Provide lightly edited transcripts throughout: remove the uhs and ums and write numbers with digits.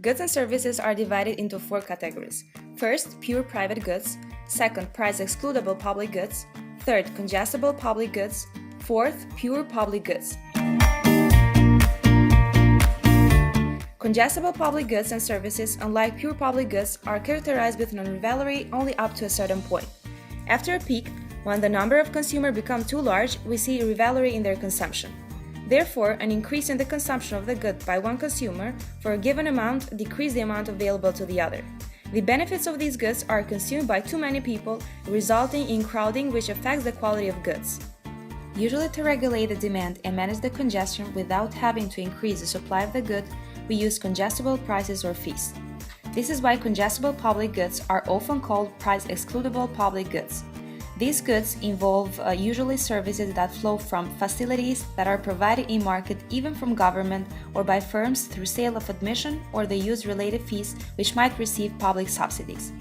Goods and services are divided into four categories. First, pure private goods. Second, price-excludable public goods. Third, congestible public goods. Fourth, pure public goods. Congestible public goods and services, unlike pure public goods, are characterized with non-rivalry only up to a certain point. After a peak, when the number of consumers become too large, we see rivalry in their consumption. Therefore, an increase in the consumption of the good by one consumer for a given amount decreases the amount available to the other. The benefits of these goods are consumed by too many people, resulting in crowding which affects the quality of goods. Usually, to regulate the demand and manage the congestion without having to increase the supply of the good, we use congestible prices or fees. This is why congestible public goods are often called price-excludable public goods. These goods involve usually services that flow from facilities that are provided in market even from government or by firms through sale of admission or the use-related fees which might receive public subsidies.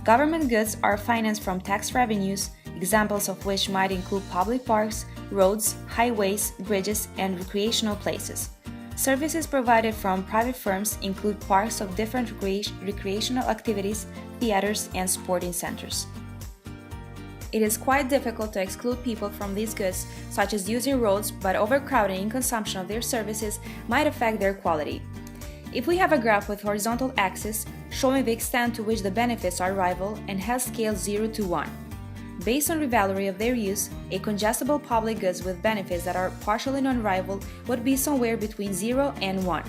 Government goods are financed from tax revenues, examples of which might include public parks, roads, highways, bridges, and recreational places. Services provided from private firms include parks of different recreational activities, theaters, and sporting centers. It is quite difficult to exclude people from these goods, such as using roads, but overcrowding in consumption of their services might affect their quality. If we have a graph with horizontal axis showing the extent to which the benefits are rival and has scale 0 to 1. Based on rivalry of their use, a congestible public goods with benefits that are partially non-rival would be somewhere between 0 and 1.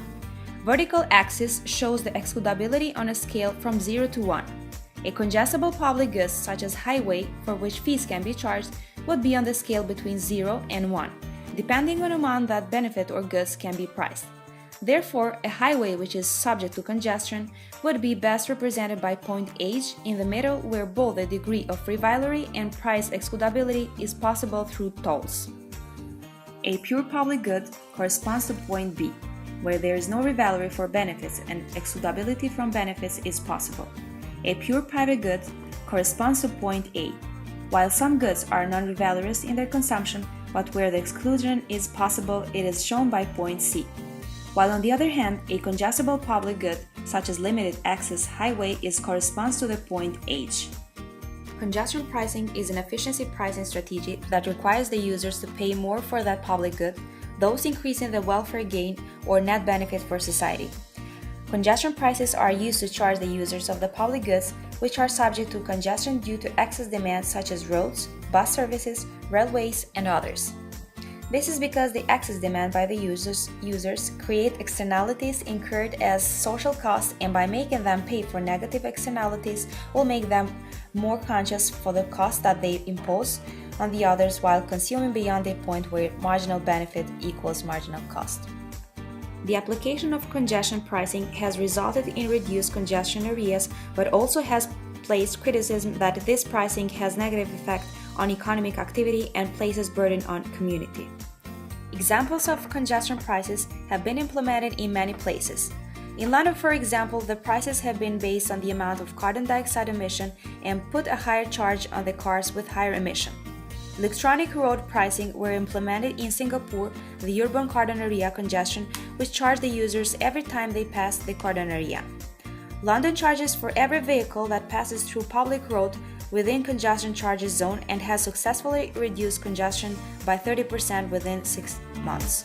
Vertical axis shows the excludability on a scale from 0 to 1. A congestible public goods such as highway, for which fees can be charged, would be on the scale between 0 and 1, depending on the amount that benefit or goods can be priced. Therefore, a highway which is subject to congestion would be best represented by point H in the middle, where both the degree of rivalry and price excludability is possible through tolls. A pure public good corresponds to point B, where there is no rivalry for benefits and excludability from benefits is possible. A pure private good corresponds to point A, while some goods are non-rivalrous in their consumption, but where the exclusion is possible, it is shown by point C. While on the other hand, a congestible public good, such as limited access highway, corresponds to the point H. Congestion pricing is an efficiency pricing strategy that requires the users to pay more for that public good, thus increasing the welfare gain or net benefit for society. Congestion prices are used to charge the users of the public goods, which are subject to congestion due to excess demand such as roads, bus services, railways, and others. This is because the excess demand by the users create externalities incurred as social costs, and by making them pay for negative externalities will make them more conscious for the cost that they impose on the others while consuming beyond a point where marginal benefit equals marginal cost. The application of congestion pricing has resulted in reduced congestion areas, but also has placed criticism that this pricing has negative effect on economic activity and places burden on community. Examples of congestion prices have been implemented in many places. In London, for example, the prices have been based on the amount of carbon dioxide emission and put a higher charge on the cars with higher emission. Electronic road pricing were implemented in Singapore, the urban cordon area congestion, which charged the users every time they passed the cordon area. London charges for every vehicle that passes through public road within congestion charges zone and has successfully reduced congestion by 30% within 6 months.